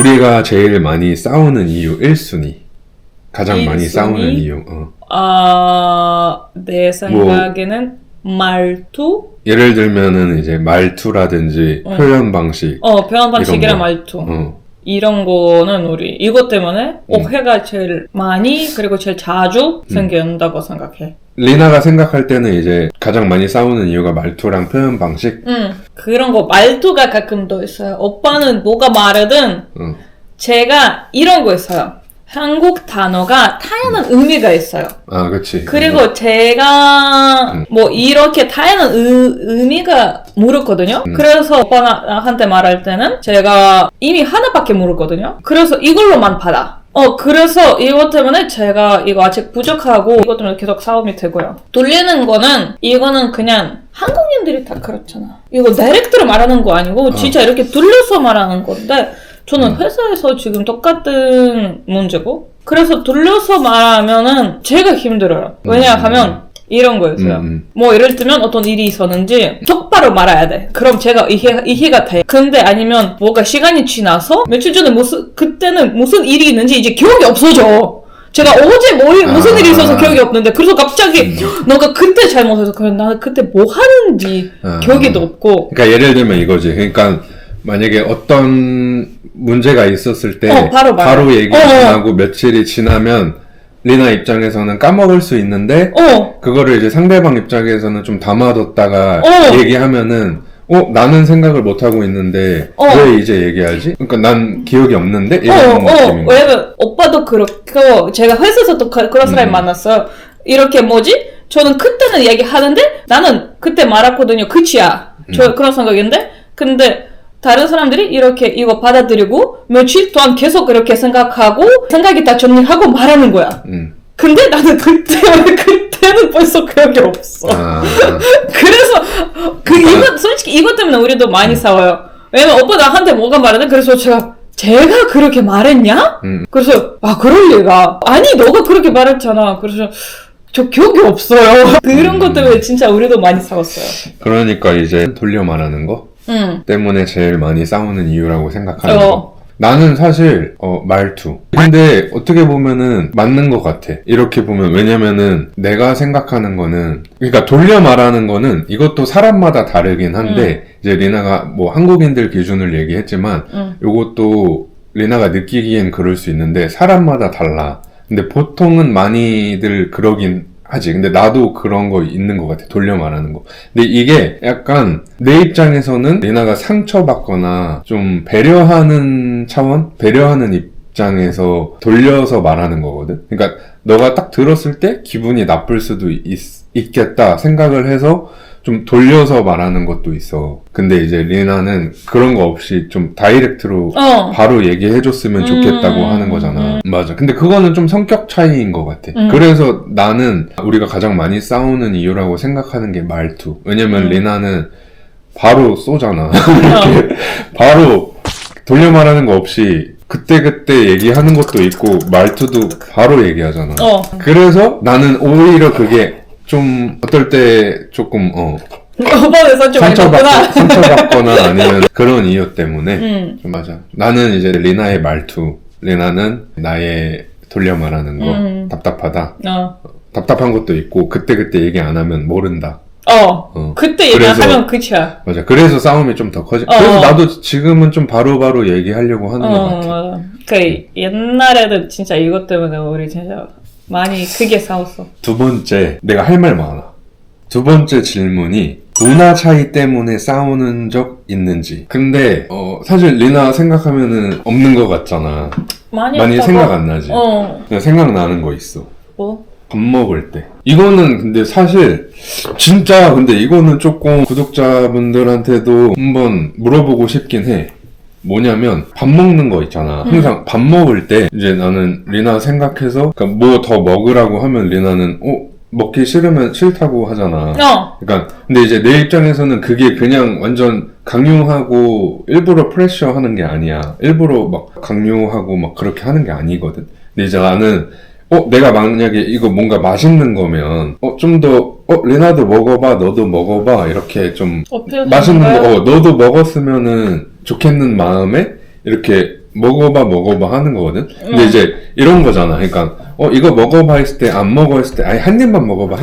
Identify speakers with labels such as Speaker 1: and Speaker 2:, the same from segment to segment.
Speaker 1: 우리가 제일 많이 싸우는 이유 1순위. 가장 많이 싸우는 이유.
Speaker 2: 내 생각에는 말투?
Speaker 1: 예를 들면은 이제 말투라든지 표현 방식.
Speaker 2: 표현 방식이랑 말투. 이런 거는 우리 이것 때문에 오해가 제일 많이 그리고 제일 자주 생긴다고 생각해.
Speaker 1: 리나가 생각할 때는 이제 가장 많이 싸우는 이유가 말투랑 표현 방식?
Speaker 2: 그런 거 말투가 가끔 더 있어요. 오빠는 뭐가 말하든 제가 이런 거 있어요. 한국 단어가 다양한 의미가 있어요.
Speaker 1: 아, 그치.
Speaker 2: 그리고 제가 뭐 이렇게 다양한 의미가 물었거든요. 그래서 오빠한테 말할 때는 제가 이미 하나밖에 물었거든요. 그래서 이걸로만 받아. 그래서 이것 때문에 제가 이거 아직 부족하고 이것 때문에 계속 싸움이 되고요. 돌리는 거는 이거는 그냥 한국인들이 다 그렇잖아. 이거 다이렉트로 말하는 거 아니고 진짜 이렇게 돌려서 말하는 건데 저는 회사에서 지금 똑같은 문제고 그래서 돌려서 말하면은 제가 힘들어요. 왜냐하면 이런 거였어요. 뭐 예를 들면 어떤 일이 있었는지 똑바로 말해야 돼. 그럼 제가 이해가 돼. 근데 아니면 뭐가 시간이 지나서 며칠 전에 그때는 무슨 일이 있는지 이제 기억이 없어져. 제가 어제 무슨 일이 있어서 기억이 없는데 그래서 갑자기 너가 그때 잘못해서 그래 나는 그때 뭐 하는지 기억이 없고.
Speaker 1: 그러니까 예를 들면 이거지. 그러니까 만약에 어떤 문제가 있었을 때 바로 얘기 안 하고 며칠이 지나면 리나 입장에서는 까먹을 수 있는데 그거를 이제 상대방 입장에서는 좀 담아뒀다가 얘기하면은 나는 생각을 못하고 있는데 왜 이제 얘기하지? 그러니까 난 기억이 없는데? 이런 느낌인 거야.
Speaker 2: 왜냐면 오빠도 그렇고 제가 회사에서 또 그런 사람이 만났어요. 이렇게 저는 그때는 얘기하는데 나는 그때 말했거든요. 그치야. 저 그런 생각인데 근데 다른 사람들이 이렇게 이거 받아들이고 며칠 동안 계속 그렇게 생각하고 생각이 다 정리하고 말하는 거야. 근데 나는 그때는 벌써 그런 게 없어. 그래서 이거 솔직히 이것 때문에 우리도 많이 싸워요. 왜냐면 오빠 나한테 뭐가 말하는데 그래서 제가 그렇게 말했냐? 그래서 그럴 리가. 아니 너가 그렇게 말했잖아. 그래서 저 기억이 없어요. 그런 것 때문에 진짜 우리도 많이 싸웠어요.
Speaker 1: 그러니까 이제 돌려 말하는 거? 때문에 제일 많이 싸우는 이유라고 생각하는 거. 나는 사실 말투. 근데 어떻게 보면은 맞는 것 같아. 이렇게 보면. 왜냐면은 내가 생각하는 거는 그러니까 돌려 말하는 거는 이것도 사람마다 다르긴 한데 이제 리나가 뭐 한국인들 기준을 얘기했지만 이것도 리나가 느끼기엔 그럴 수 있는데 사람마다 달라. 근데 보통은 많이들 그러긴 하지. 근데 나도 그런 거 있는 것 같아. 돌려 말하는 거. 근데 이게 약간 내 입장에서는 리나가 상처받거나 좀 배려하는 차원? 배려하는 입장에서 돌려서 말하는 거거든. 그러니까 너가 딱 들었을 때 기분이 나쁠 수도 있겠다 생각을 해서 좀 돌려서 말하는 것도 있어. 근데 이제 리나는 그런 거 없이 좀 다이렉트로 바로 얘기해줬으면 좋겠다고 하는 거잖아. 맞아. 근데 그거는 좀 성격 차이인 것 같아. 그래서 나는 우리가 가장 많이 싸우는 이유라고 생각하는 게 말투. 왜냐면 리나는 바로 쏘잖아. 바로 돌려 말하는 거 없이 그때그때 얘기하는 것도 있고 말투도 바로 얘기하잖아. 그래서 나는 오히려 그게 좀 어떨 때 조금 상처받거나 아니면 그런 이유 때문에 맞아. 나는 이제 리나의 말투, 리나는 나의 돌려 말하는 거 답답하다. 답답한 것도 있고 그때 얘기 안 하면 모른다.
Speaker 2: 그때 얘기하면 그치야.
Speaker 1: 맞아. 그래서 싸움이 좀 더 커지. 그래서 나도 지금은 좀 바로바로 얘기하려고 하는 것 같아.
Speaker 2: 맞아. 옛날에는 진짜 이것 때문에 우리 진짜 많이 크게 싸웠어.
Speaker 1: 두 번째, 내가 할 말 많아. 두 번째 질문이 문화 차이 때문에 싸우는 적 있는지. 근데 사실 리나 생각하면은 없는 것 같잖아. 많이 생각 안 나지. 그냥 생각나는 거 있어.
Speaker 2: 뭐?
Speaker 1: 밥 먹을 때. 이거는 근데 사실 진짜 근데 이거는 조금 구독자분들한테도 한번 물어보고 싶긴 해. 뭐냐면 밥 먹는 거 있잖아. 항상 밥 먹을 때 이제 나는 리나 생각해서 그러니까 뭐 더 먹으라고 하면 리나는 먹기 싫으면 싫다고 하잖아. 그러니까 근데 이제 내 입장에서는 그게 그냥 완전 강요하고 일부러 프레셔 하는 게 아니야. 일부러 막 강요하고 막 그렇게 하는 게 아니거든. 근데 이제 나는 내가 만약에 이거 뭔가 맛있는 거면 좀 더 리나도 먹어봐, 너도 먹어봐 이렇게 좀 맛있는 거 너도 먹었으면은 좋겠는 마음에 이렇게 먹어봐 하는 거거든? 근데 이제 이런 거잖아. 그러니까, 이거 먹어봐 했을 때, 안 먹어 했을 때, 아니, 한 입만 먹어봐,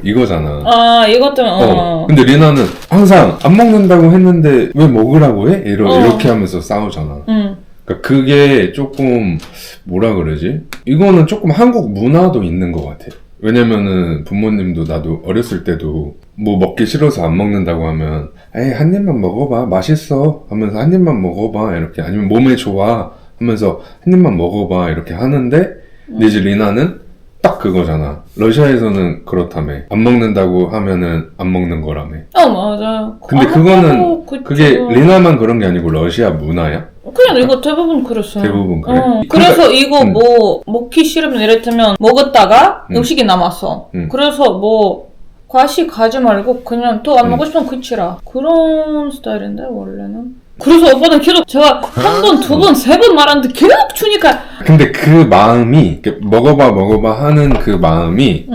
Speaker 1: 이거잖아.
Speaker 2: 아, 이것도,
Speaker 1: 근데 리나는 항상 안 먹는다고 했는데 왜 먹으라고 해? 이렇게 하면서 싸우잖아. 그러니까 그게 조금, 뭐라 그러지? 이거는 조금 한국 문화도 있는 것 같아. 왜냐면은 부모님도 나도 어렸을 때도 뭐 먹기 싫어서 안 먹는다고 하면 에이 한 입만 먹어봐 맛있어 하면서 한 입만 먹어봐 이렇게 아니면 몸에 좋아 하면서 한 입만 먹어봐 이렇게 하는데 근데 이제 리나는 딱 그거잖아. 러시아에서는 그렇다며 안 먹는다고 하면은 안 먹는 거라며.
Speaker 2: 맞아요.
Speaker 1: 근데 그거는 그게 리나만 그런 게 아니고 러시아 문화야?
Speaker 2: 그냥 이거 대부분 그랬어요.
Speaker 1: 대부분 그래?
Speaker 2: 그래서 이거 뭐 먹기 싫으면 이랬으면 먹었다가 음식이 남았어. 그래서 뭐 과식 가지 말고 그냥 또 안 먹고 싶으면 그치라. 그런 스타일인데 원래는. 그래서 오빠는 계속 제가 한 번, 두 번, 세 번 말하는데 계속 주니까.
Speaker 1: 근데 그 마음이 먹어봐 하는 그 마음이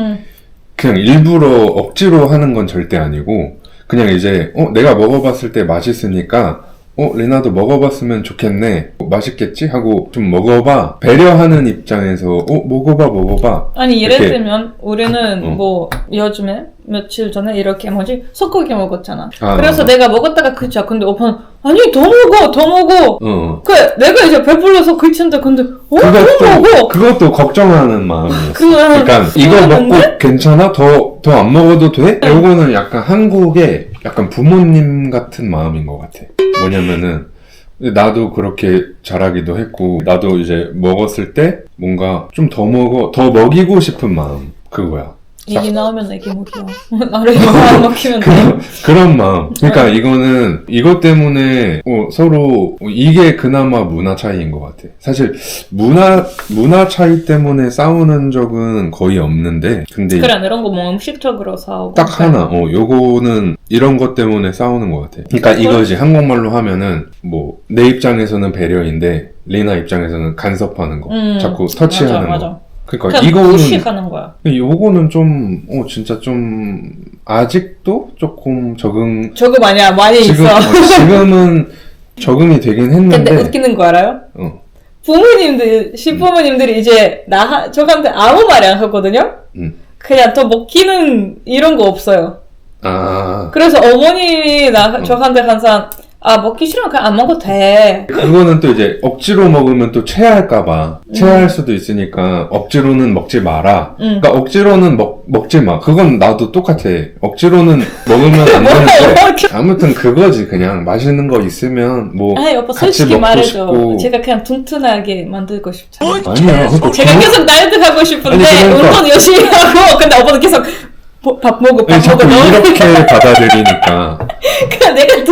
Speaker 1: 그냥 일부러 억지로 하는 건 절대 아니고 그냥 이제 내가 먹어봤을 때 맛있으니까 리나도 먹어봤으면 좋겠네. 맛있겠지? 하고 좀 먹어봐. 배려하는 입장에서 먹어봐.
Speaker 2: 아니 예를 들면 우리는 뭐 요즘에 며칠 전에 이렇게 소고기 먹었잖아. 그래서 내가 먹었다가 그치야. 근데 오빠는 아니 더 먹어. 그래 내가 이제 배불러서 그친데 근데 더 먹어.
Speaker 1: 그것도 걱정하는 마음이었어. 그러니까 이거 먹고 괜찮아? 더 안 먹어도 돼? 요거는 약간 한국의 약간 부모님 같은 마음인 것 같아. 뭐냐면은 나도 그렇게 자라기도 했고 나도 이제 먹었을 때 뭔가 좀 더 먹이고 싶은 마음 그거야.
Speaker 2: 얘기 나오면 애기 먹여. 나를 안 먹히면 돼.
Speaker 1: 그런 마음. 그러니까 이거는 이것 때문에 서로 이게 그나마 문화 차이인 것 같아. 사실 문화 차이 때문에 싸우는 적은 거의 없는데 근데
Speaker 2: 그래 이런 거 뭐 음식적으로 싸우고
Speaker 1: 딱 하나 요거는 이런 것 때문에 싸우는 것 같아. 그러니까 이거지 한국말로 하면은 뭐 내 입장에서는 배려인데 리나 입장에서는 간섭하는 거 자꾸 터치하는 거. 그러니까 이거는
Speaker 2: 무시하는 거야.
Speaker 1: 요거는 좀 진짜 좀 아직도 조금 적응
Speaker 2: 아니야 많이 있어.
Speaker 1: 지금은 적응이 되긴 했는데.
Speaker 2: 근데 웃기는 거 알아요? 시부모님들이 이제 저한테 아무 말 안 하거든요. 그냥 더 먹기는 이런 거 없어요. 그래서 어머님이 저한테 항상 먹기 싫으면 그냥 안 먹어도 돼.
Speaker 1: 그거는 또 이제 억지로 먹으면 또 체할까봐. 체할 수도 있으니까 억지로는 먹지 마라. 그러니까 억지로는 먹지 마. 그건 나도 똑같아. 억지로는 먹으면 안 되는데. 아무튼 그거지. 그냥 맛있는 거 있으면 뭐
Speaker 2: 오빠
Speaker 1: 같이
Speaker 2: 솔직히
Speaker 1: 먹고
Speaker 2: 말해줘.
Speaker 1: 싶고.
Speaker 2: 제가 그냥 튼튼하게 만들고 싶잖아.
Speaker 1: 아니야.
Speaker 2: 제가 계속 다이어트 하고 싶은데
Speaker 1: 그러니까.
Speaker 2: 운동 열심히 하고 근데 오빠는 계속 밥 먹어.
Speaker 1: 자꾸 이렇게 받아들이니까.
Speaker 2: 그냥 내가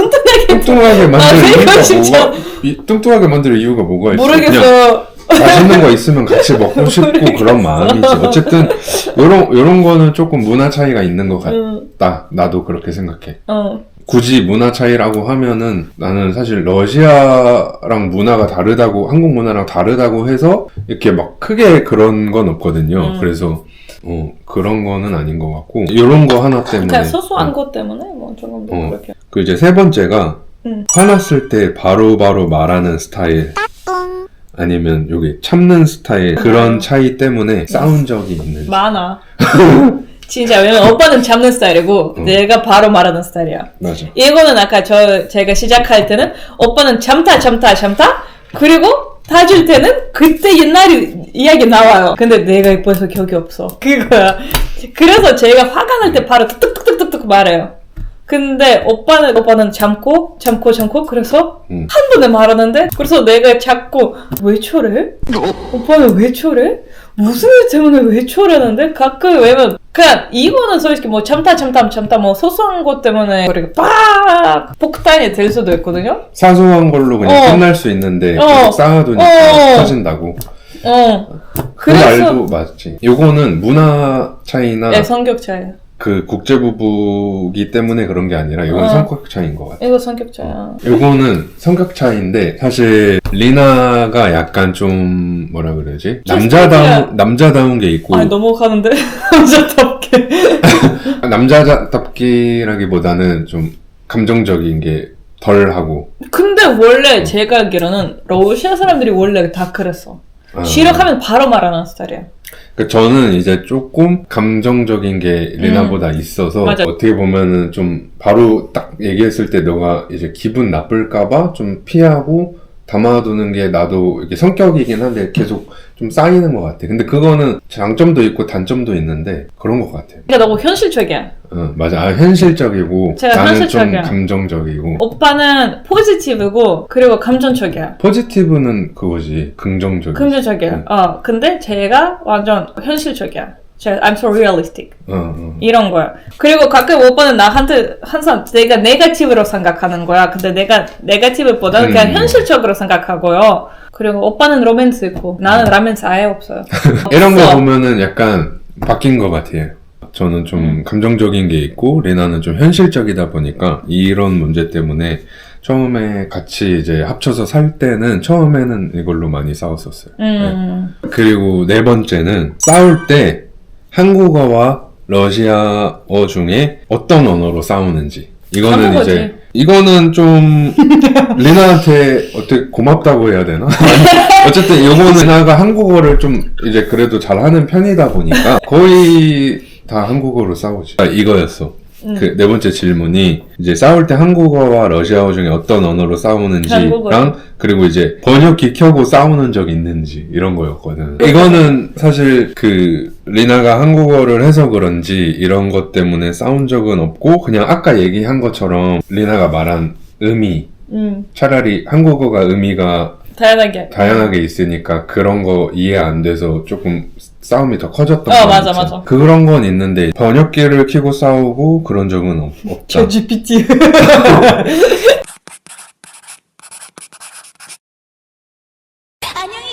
Speaker 1: 뚱뚱하게 만들 이유가 뭐가 있어?
Speaker 2: 모르겠어.
Speaker 1: 맛있는 거 있으면 같이 먹고 싶고 그런 마음이지. 어쨌든 요런 거는 조금 문화 차이가 있는 것 같다. 나도 그렇게 생각해. 굳이 문화 차이라고 하면은 나는 사실 러시아랑 문화가 다르다고 한국 문화랑 다르다고 해서 이렇게 막 크게 그런 건 없거든요. 그래서 그런 거는 아닌 것 같고 요런 거 하나 때문에
Speaker 2: 그냥 소소한 것 때문에 뭐 조금 더 그렇게.
Speaker 1: 그 이제 세 번째가 화났을 때 바로바로 말하는 스타일 아니면 여기 참는 스타일 그런 차이 때문에 싸운 적이 있는지.
Speaker 2: 많아. 진짜 왜냐면 오빠는 참는 스타일이고 내가 바로 말하는 스타일이야.
Speaker 1: 맞아.
Speaker 2: 이거는 아까 제가 시작할 때는 오빠는 참다 그리고 다질 때는 그때 옛날 이야기 나와요. 근데 내가 이뻐서 기억이 없어. 그거야. 그래서 제가 화가 날 때 바로 뚝뚝뚝뚝뚝 말해요. 근데 오빠는 참고 그래서 한 번에 말하는데 그래서 내가 자꾸 왜 저래? 오빠는 왜 저래? 무슨 일 때문에 왜 저러는데 가끔 왜냐면 그냥 이거는 솔직히 뭐 참다 뭐 소소한 것 때문에 그렇게 빡 폭탄이 될 수도 있거든요.
Speaker 1: 사소한 걸로 그냥 끝날 수 있는데 계속 쌓아두니까 터진다고. 그 말도 맞지. 요거는 문화 차이나
Speaker 2: 성격 차이.
Speaker 1: 그 국제부부기 때문에 그런 게 아니라 이건 성격 차이인 것 같아.
Speaker 2: 이거 성격 차이야.
Speaker 1: 이거는 성격 차이인데 사실 리나가 약간 좀 뭐라 그러지? 남자다운 게 있고.
Speaker 2: 아니 넘어가는데 남자답게.
Speaker 1: 남자답기라기보다는 좀 감정적인 게 덜 하고.
Speaker 2: 근데 원래 제가 알기로는 러시아 사람들이 원래 다 그랬어. 시력하면 바로 말하는 스타일이야.
Speaker 1: 저는 이제 조금 감정적인 게 리나보다 있어서
Speaker 2: 맞아.
Speaker 1: 어떻게 보면은 좀 바로 딱 얘기했을 때 너가 이제 기분 나쁠까봐 좀 피하고 담아두는 게 나도 이게 성격이긴 한데 계속 좀 쌓이는 것 같아. 근데 그거는 장점도 있고 단점도 있는데 그런 것 같아.
Speaker 2: 그러니까 너무 현실적이야.
Speaker 1: 맞아. 현실적이고
Speaker 2: 제가
Speaker 1: 나는
Speaker 2: 현실적이야.
Speaker 1: 좀 감정적이고.
Speaker 2: 오빠는 포지티브고 그리고 감정적이야.
Speaker 1: 포지티브는 그거지. 긍정적이지.
Speaker 2: 긍정적이야. 근데 제가 완전 현실적이야. 제가 I'm so realistic. 이런 거야. 그리고 가끔 오빠는 나한테 항상 내가 네거티브로 생각하는 거야. 근데 내가 네거티브보다는 그냥 현실적으로 생각하고요. 그리고 오빠는 로맨스 있고 나는 로맨스 아예 없어요.
Speaker 1: 이런 거
Speaker 2: 없어.
Speaker 1: 보면은 약간 바뀐 것 같아요. 저는 좀 감정적인 게 있고 레나는 좀 현실적이다 보니까 이런 문제 때문에 처음에 같이 이제 합쳐서 살 때는 처음에는 이걸로 많이 싸웠었어요. 네. 그리고 네 번째는 싸울 때 한국어와 러시아어 중에 어떤 언어로 싸우는지. 이거는
Speaker 2: 한국어지.
Speaker 1: 이제 이거는 좀 리나한테 어떻게 고맙다고 해야 되나? 어쨌든 이거는 리나가 한국어를 좀 이제 그래도 잘하는 편이다 보니까 거의 다 한국어로 싸우지. 이거였어. 그 네 번째 질문이 이제 싸울 때 한국어와 러시아어 중에 어떤 언어로 싸우는지랑
Speaker 2: 한국어요.
Speaker 1: 그리고 이제 번역기 켜고 싸우는 적 있는지 이런 거였거든. 이거는 사실 그 리나가 한국어를 해서 그런지 이런 것 때문에 싸운 적은 없고 그냥 아까 얘기한 것처럼 리나가 말한 의미 차라리 한국어가 의미가 다양하게 있으니까 그런 거 이해 안 돼서 조금 싸움이 더 커졌던 거
Speaker 2: 맞아,
Speaker 1: 같아.
Speaker 2: 맞아.
Speaker 1: 그런 건 있는데 번역기를 켜고 싸우고 그런 적은 없다.
Speaker 2: GPT.
Speaker 3: 안녕히